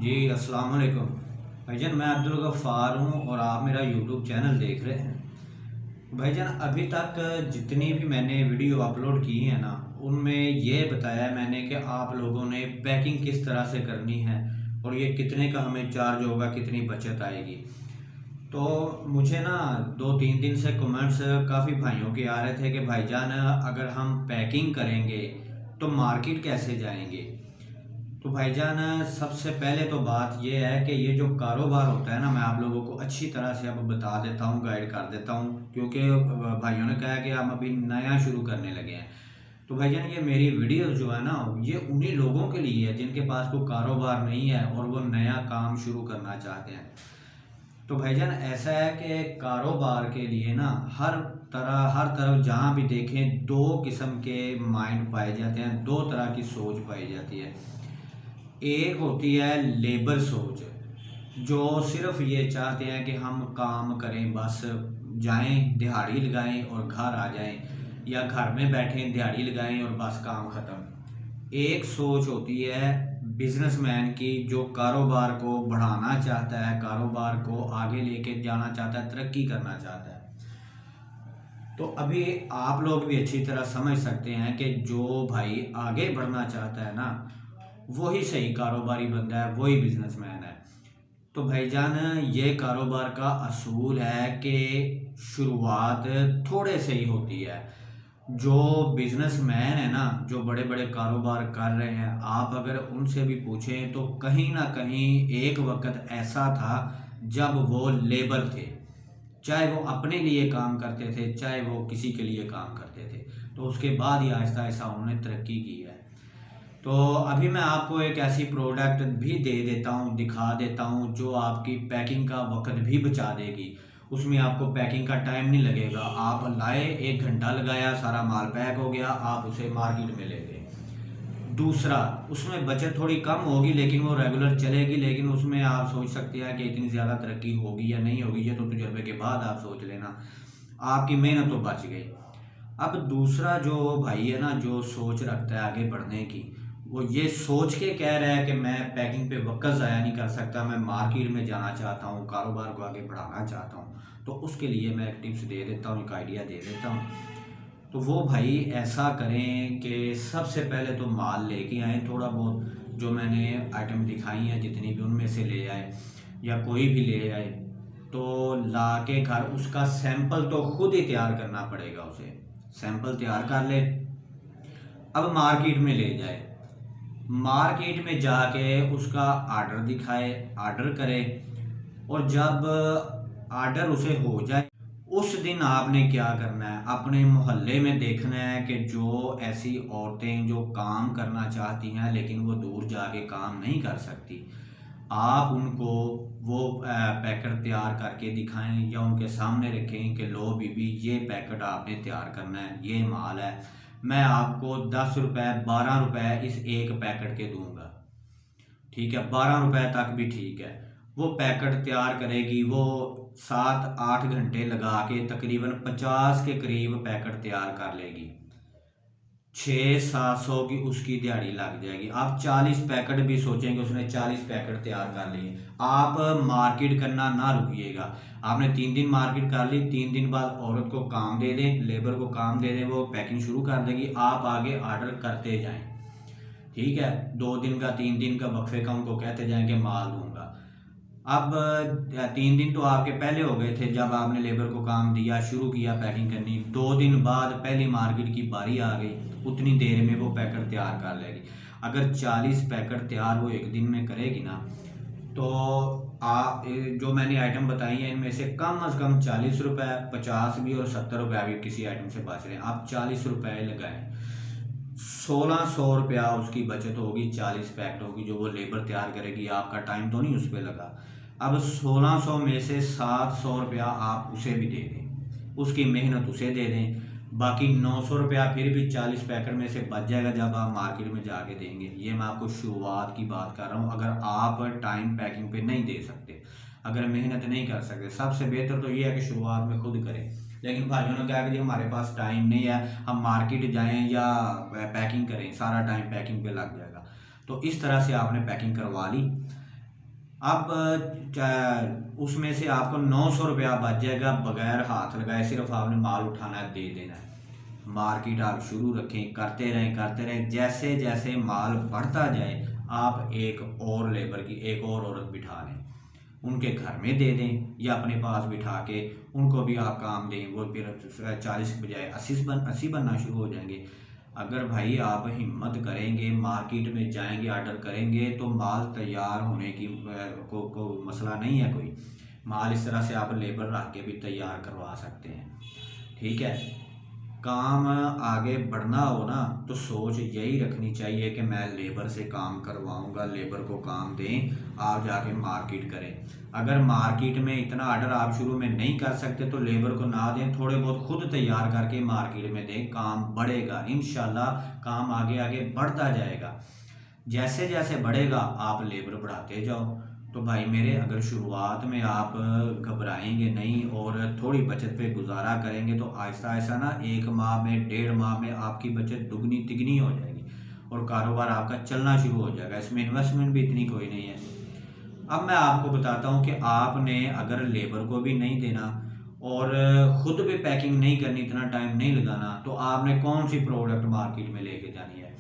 जी अस्सलाम वालेकुम भाईजान। मैं अब्दुल गफ़ार हूँ और आप मेरा यूट्यूब चैनल देख रहे हैं। भाईजान अभी तक जितनी भी मैंने वीडियो अपलोड की है ना, उनमें ये बताया है मैंने कि आप लोगों ने पैकिंग किस तरह से करनी है और ये कितने का हमें चार्ज होगा, कितनी बचत आएगी। तो मुझे ना 2-3 दिन से कमेंट्स काफ़ी भाइयों के आ रहे थे कि भाईजान अगर हम पैकिंग करेंगे तो मार्केट कैसे जाएंगे। तो भाईजान सबसे पहले तो बात यह है कि ये जो कारोबार होता है ना, मैं आप लोगों को अच्छी तरह से अब बता देता हूँ, गाइड कर देता हूँ, क्योंकि भाइयों ने कहा है कि हम अभी नया शुरू करने लगे हैं। तो भाईजान ये मेरी वीडियो जो है ना, ये उन्हीं लोगों के लिए है जिनके पास कोई कारोबार नहीं है और वो नया काम शुरू करना चाहते हैं। तो भाईजान ऐसा है कि कारोबार के लिए ना हर तरफ जहाँ भी देखें दो किस्म के माइंड पाए जाते हैं, दो तरह की सोच पाई जाती है। एक होती है लेबर सोच, जो सिर्फ ये चाहते हैं कि हम काम करें, बस जाएं दिहाड़ी लगाएं और घर आ जाएं, या घर में बैठें दिहाड़ी लगाएं और बस काम ख़त्म। एक सोच होती है बिजनेसमैन की, जो कारोबार को बढ़ाना चाहता है, कारोबार को आगे लेके जाना चाहता है, तरक्की करना चाहता है। तो अभी आप लोग भी अच्छी तरह समझ सकते हैं कि जो भाई आगे बढ़ना चाहता है ना, वही सही कारोबारी बंदा है, वही बिजनेसमैन है। तो भाईजान ये कारोबार का असूल है कि शुरुआत थोड़े से ही होती है। जो बिजनेसमैन है ना, जो बड़े बड़े कारोबार कर रहे हैं, आप अगर उनसे भी पूछें तो कहीं ना कहीं एक वक्त ऐसा था जब वो लेबर थे। चाहे वो अपने लिए काम करते थे, चाहे वो किसी के लिए काम करते थे। तो उसके बाद ही आहिस्ता आहिस्ता उन्होंने तरक्की की है। तो अभी मैं आपको एक ऐसी प्रोडक्ट भी दे देता हूँ, दिखा देता हूँ, जो आपकी पैकिंग का वक्त भी बचा देगी। उसमें आपको पैकिंग का टाइम नहीं लगेगा। आप लाए, 1 घंटा लगाया, सारा माल पैक हो गया, आप उसे मार्केट में ले गए। दूसरा, उसमें बचत थोड़ी कम होगी लेकिन वो रेगुलर चलेगी, लेकिन उसमें आप सोच सकते हैं कि इतनी ज़्यादा तरक्की होगी या नहीं होगी, ये तो तजुर्बे के बाद आप सोच लेना। आपकी मेहनत तो बच गई। अब दूसरा जो भाई है ना, जो सोच रखता है आगे बढ़ने की, वो ये सोच के कह रहा है कि मैं पैकिंग पे वक्त ज़ाया नहीं कर सकता, मैं मार्केट में जाना चाहता हूँ, कारोबार को आगे बढ़ाना चाहता हूँ। तो उसके लिए मैं एक टिप्स दे देता हूँ, एक आइडिया दे देता हूँ। तो वो भाई ऐसा करें कि सबसे पहले तो माल लेके आए, थोड़ा बहुत जो मैंने आइटम दिखाई हैं जितनी भी, उनमें से ले आए या कोई भी ले आए। तो ला के घर उसका सैंपल तो खुद ही तैयार करना पड़ेगा, उसे सैंपल तैयार कर ले। अब मार्केट में ले जाए, मार्केट में जाके उसका ऑर्डर दिखाए, ऑर्डर करे, और जब ऑर्डर उसे हो जाए, उस दिन आपने क्या करना है, अपने मोहल्ले में देखना है कि जो ऐसी औरतें जो काम करना चाहती हैं लेकिन वो दूर जाके काम नहीं कर सकती, आप उनको वो पैकेट तैयार करके दिखाएं या उनके सामने रखें कि लो बीबी, ये पैकेट आपने तैयार करना है, ये माल है, मैं आपको 10 रुपये 12 रुपये इस एक पैकेट के दूंगा। ठीक है, 12 रुपये तक भी ठीक है। वो पैकेट तैयार करेगी, वो 7-8 घंटे लगा के तकरीबन 50 के करीब पैकेट तैयार कर लेगी। 600-700 की उसकी दिहाड़ी लग जाएगी। आप 40 पैकेट भी सोचेंगे, उसने 40 पैकेट तैयार कर लिए। आप मार्केट करना ना रुकिएगा। आपने 3 दिन मार्केट कर ली, 3 दिन बाद औरत को काम दे दें, लेबर को काम दे दें, वो पैकिंग शुरू कर देगी, आप आगे ऑर्डर करते जाएं। ठीक है, 2 दिन का 3 दिन का वक्फे का उनको कहते जाएंगे माल दूंगा। अब 3 दिन तो आपके पहले हो गए थे जब आपने लेबर को काम दिया, शुरू किया पैकिंग करनी। 2 दिन बाद पहली मार्केट की बारी आ गई, उतनी देर में वो पैकेट तैयार कर लेगी। अगर 40 पैकेट तैयार वो एक दिन में करेगी ना, तो आप जो मैंने आइटम बताई हैं इनमें से कम से कम 40 रुपये, 50 भी और 70 रुपये भी किसी आइटम से बच रहे हैं। आप 40 रुपये लगाएं, 1600 रुपया उसकी बचत होगी। 40 पैकेट होगी जो वो लेबर तैयार करेगी, आपका टाइम तो नहीं उस पर लगा। अब 1600 में से 700 रुपया आप उसे भी दे दें, उसकी मेहनत उसे दे दें। बाकी 900 रुपया फिर भी 40 पैकेट में से बच जाएगा जब आप मार्केट में जाके देंगे। ये मैं आपको शुरुआत की बात कर रहा हूँ। अगर आप टाइम पैकिंग पे नहीं दे सकते, अगर मेहनत नहीं कर सकते, सबसे बेहतर तो ये है कि शुरुआत में खुद करें। लेकिन भाइयों ने कहा कि जी हमारे पास टाइम नहीं है, हम मार्केट जाएं या पैकिंग करें, सारा टाइम पैकिंग पे लग जाएगा। तो इस तरह से आपने पैकिंग करवा ली। अब उसमें से आपको 900 रुपया बच जाएगा बगैर हाथ लगाए, सिर्फ आपने माल उठाना है, दे देना है। मार्केट आप शुरू रखें, करते रहें। जैसे जैसे माल बढ़ता जाए आप एक और लेबर की एक और औरत बिठा लें, उनके घर में दे दें या अपने पास बिठा के उनको भी आप काम दें, वो फिर 40 के बजाय 80 बनना शुरू हो जाएंगे। अगर भाई आप हिम्मत करेंगे, मार्केट में जाएंगे, ऑर्डर करेंगे, तो माल तैयार होने की को मसला नहीं है कोई। माल इस तरह से आप लेबर रख के भी तैयार करवा सकते हैं। ठीक है, काम आगे बढ़ना हो ना तो सोच यही रखनी चाहिए कि मैं लेबर से काम करवाऊंगा, लेबर को काम दें, आप जाके मार्केट करें। अगर मार्केट में इतना ऑर्डर आप शुरू में नहीं कर सकते तो लेबर को ना दें, थोड़े बहुत खुद तैयार करके मार्केट में दें, काम बढ़ेगा इंशाल्लाह। काम आगे आगे बढ़ता जाएगा, जैसे जैसे बढ़ेगा आप लेबर बढ़ाते जाओ। तो भाई मेरे, अगर शुरुआत में आप घबराएंगे नहीं और थोड़ी बचत पे गुजारा करेंगे तो आहिस्ता आहिस्ता ना 1 माह में 1.5 माह में आपकी बचत दुगनी तिगनी हो जाएगी और कारोबार आपका चलना शुरू हो जाएगा। इसमें इन्वेस्टमेंट भी इतनी कोई नहीं है। अब मैं आपको बताता हूँ कि आपने अगर लेबर को भी नहीं देना और खुद भी पैकिंग नहीं करनी, इतना टाइम नहीं लगाना, तो आपने कौन सी प्रोडक्ट मार्केट में लेके जानी है।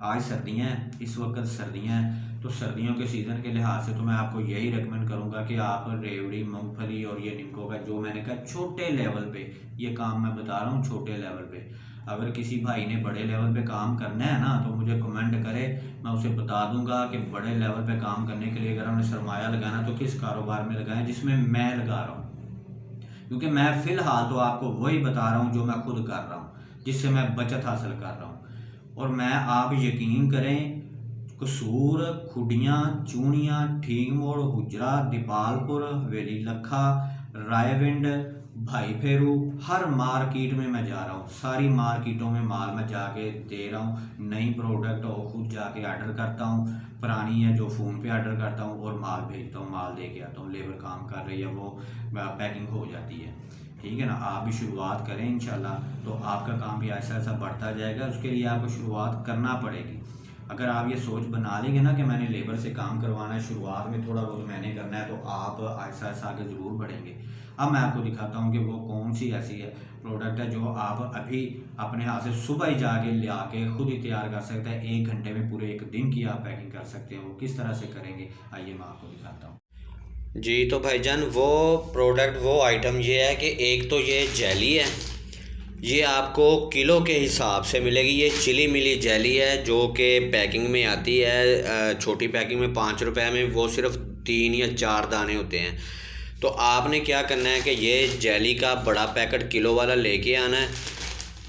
आज सर्दियाँ हैं, इस वक्त सर्दियाँ हैं, तो सर्दियों के सीज़न के लिहाज से तो मैं आपको यही रेकमेंड करूँगा कि आप रेवड़ी, मूंगफली और ये निम्को का, जो मैंने कहा छोटे लेवल पे ये काम मैं बता रहा हूँ, छोटे लेवल पे। अगर किसी भाई ने बड़े लेवल पे काम करना है ना तो मुझे कमेंट करे, मैं उसे बता दूंगा कि बड़े लेवल पे काम करने के लिए अगर हमने सरमाया लगाना तो किस कारोबार में लगाएं जिसमें मैं लगा रहा हूँ। क्योंकि मैं फ़िलहाल तो आपको वही बता रहा हूँ जो मैं खुद कर रहा हूँ, जिससे मैं बचत हासिल कर रहा हूँ। और मैं, आप यकीन करें, कसूर, खुडियाँ, चूनियाँ, ठीक मोड़, हुजरा, दीपालपुर, हवेली लखा, रायविंड, भाई फेरू, हर मार्केट में मैं जा रहा हूँ, सारी मार्केटों में माल मैं जाके दे रहा हूँ। नई प्रोडक्ट हो खुद जाके ऑर्डर करता हूँ, पुरानी है जो फ़ोन पे ऑर्डर करता हूँ और माल भेजता हूँ, माल दे के आता हूँ, लेबर काम कर रही है, वो पैकिंग हो जाती है। ठीक है ना, आप भी शुरुआत करें इंशाल्लाह, तो आपका काम भी ऐसा ऐसा बढ़ता जाएगा। उसके लिए आपको शुरुआत करना पड़ेगी। अगर आप ये सोच बना लेंगे ना कि मैंने लेबर से काम करवाना है, शुरुआत में थोड़ा बहुत मैंने करना है, तो आप ऐसा ऐसा आगे ज़रूर बढ़ेंगे। अब मैं आपको दिखाता हूँ कि वो कौन सी ऐसी है प्रोडक्ट है जो आप अभी अपने हाथ से सुबह ही जाके ले आके खुद ही तैयार कर सकते हैं। 1 घंटे में पूरे 1 दिन की आप पैकिंग कर सकते हैं। वो किस तरह से करेंगे आइए मैं आपको दिखाता हूँ। जी तो भाईजान, वो प्रोडक्ट, वो आइटम ये है कि एक तो ये जेली है, ये आपको किलो के हिसाब से मिलेगी। ये चिली मिली जेली है जो कि पैकिंग में आती है, छोटी पैकिंग में 5 रुपए में, वो सिर्फ 3 या 4 दाने होते हैं। तो आपने क्या करना है कि ये जेली का बड़ा पैकेट किलो वाला लेके आना है।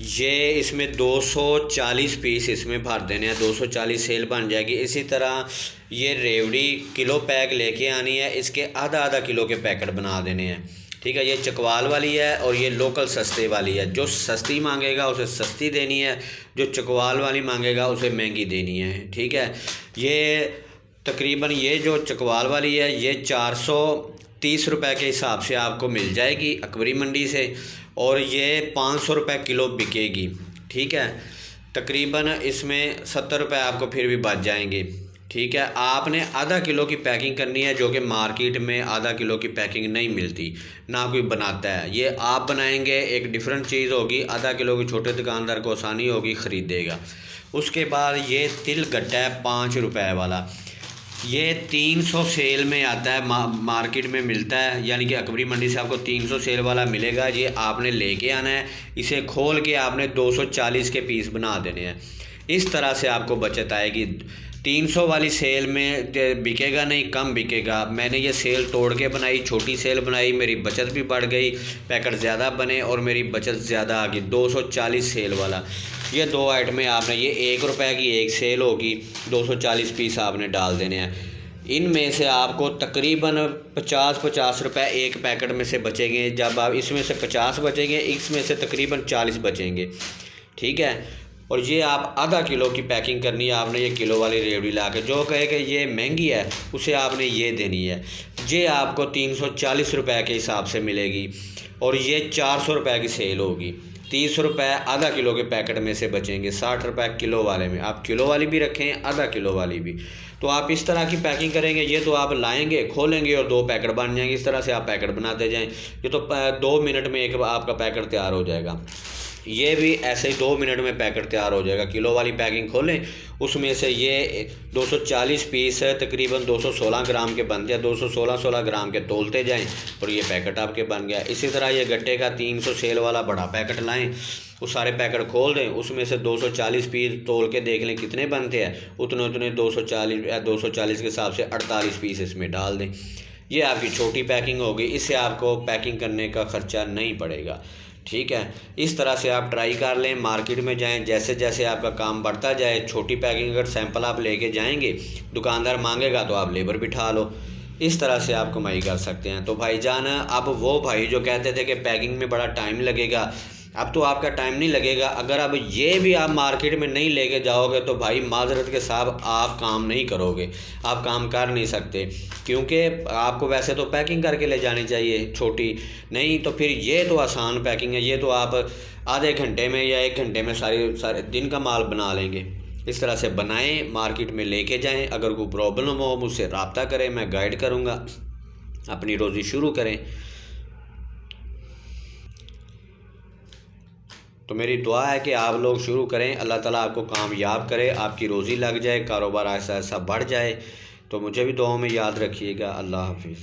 ये इसमें 240 पीस इसमें भर देने हैं, 240 सेल बन जाएगी। इसी तरह ये रेवड़ी किलो पैक लेके आनी है, इसके आधा आधा किलो के पैकेट बना देने हैं। ठीक है, ये चकवाल वाली है और ये लोकल सस्ते वाली है। जो सस्ती मांगेगा उसे सस्ती देनी है, जो चकवाल वाली मांगेगा उसे महंगी देनी है। ठीक है, ये तकरीबन ये जो चकवाल वाली है ये 430 रुपए के हिसाब से आपको मिल जाएगी अकबरी मंडी से, और ये 500 रुपये किलो बिकेगी। ठीक है, तकरीबन इसमें 70 रुपये आपको फिर भी बच जाएंगे। ठीक है, आपने आधा किलो की पैकिंग करनी है, जो कि मार्केट में आधा किलो की पैकिंग नहीं मिलती, ना कोई बनाता है। ये आप बनाएंगे, एक डिफरेंट चीज़ होगी। आधा किलो की छोटे दुकानदार को आसानी होगी, ख़रीदेगा। उसके बाद ये तिल गट्टा है 5 रुपये वाला, ये 300 सेल में आता है, मार्केट में मिलता है, यानी कि अकबरी मंडी से आपको 300 सेल वाला मिलेगा। ये आपने लेके आना है, इसे खोल के आपने 240 के पीस बना देने हैं। इस तरह से आपको बचत आएगी। 300 वाली सेल में बिकेगा नहीं, कम बिकेगा। मैंने ये सेल तोड़ के बनाई, छोटी सेल बनाई, मेरी बचत भी बढ़ गई, पैकेट ज़्यादा बने और मेरी बचत ज़्यादा आ गई। 240 सेल वाला ये 2 आइटमें आपने, ये 1 रुपये की एक सेल होगी, 240 पीस आपने डाल देने हैं। इनमें से आपको तकरीबन 50 रुपये एक पैकेट में से बचेंगे। जब आप इसमें से 50 बचेंगे, इसमें से तकरीबन 40 बचेंगे। ठीक है, और ये आप आधा किलो की पैकिंग करनी है आपने। ये किलो वाली रेवड़ी ला के, जो कहे कि ये महंगी है उसे आपने ये देनी है। ये आपको 340 रुपये के हिसाब से मिलेगी और ये 400 रुपये की सेल होगी। 30 रुपये आधा किलो के पैकेट में से बचेंगे, 60 रुपये किलो वाले में। आप किलो वाली भी रखें, आधा किलो वाली भी। तो आप इस तरह की पैकिंग करेंगे, ये तो आप लाएंगे, खोलेंगे और 2 पैकेट बन जाएंगे। इस तरह से आप पैकेट बनाते जाएं, ये तो 2 मिनट में एक आपका पैकेट तैयार हो जाएगा। ये भी ऐसे ही 2 मिनट में पैकेट तैयार हो जाएगा। किलो वाली पैकिंग खोलें, उसमें से ये 240 पीस तकरीबन 216 ग्राम के बनते हैं, 216 ग्राम के तोलते जाएं और ये पैकेट आपके बन गया। इसी तरह ये गट्टे का 300 सेल वाला बड़ा पैकेट लाएं, वो सारे पैकेट खोल दें, उसमें से 240 पीस तोल के देख लें कितने बनते हैं, उतने उतने 240 के हिसाब से 48 पीस इसमें डाल दें। ये आपकी छोटी पैकिंग होगी, इससे आपको पैकिंग करने का ख़र्चा नहीं पड़ेगा। ठीक है, इस तरह से आप ट्राई कर लें, मार्केट में जाएं, जैसे जैसे आपका काम बढ़ता जाए, छोटी पैकिंग अगर सैंपल आप लेके जाएंगे, दुकानदार मांगेगा तो आप लेबर बिठा लो, इस तरह से आप कमाई कर सकते हैं। तो भाईजान, अब वो भाई जो कहते थे कि पैकिंग में बड़ा टाइम लगेगा, अब तो आपका टाइम नहीं लगेगा। अगर अब ये भी आप मार्केट में नहीं लेके जाओगे तो भाई माजरत के साथ आप काम नहीं करोगे, आप काम कर नहीं सकते, क्योंकि आपको वैसे तो पैकिंग करके ले जानी चाहिए छोटी, नहीं तो फिर ये तो आसान पैकिंग है, ये तो आप आधे घंटे में या 1 घंटे में सारे दिन का माल बना लेंगे। इस तरह से बनाएं, मार्केट में लेके जाएं। अगर कोई प्रॉब्लम हो मुझसे रब्ता करें, मैं गाइड करूँगा, अपनी रोज़ी शुरू करें। तो मेरी दुआ है कि आप लोग शुरू करें, अल्लाह ताला आपको कामयाब करे, आपकी रोज़ी लग जाए, कारोबार ऐसा ऐसा बढ़ जाए। तो मुझे भी दुआओं में याद रखिएगा। अल्लाह हाफिज़।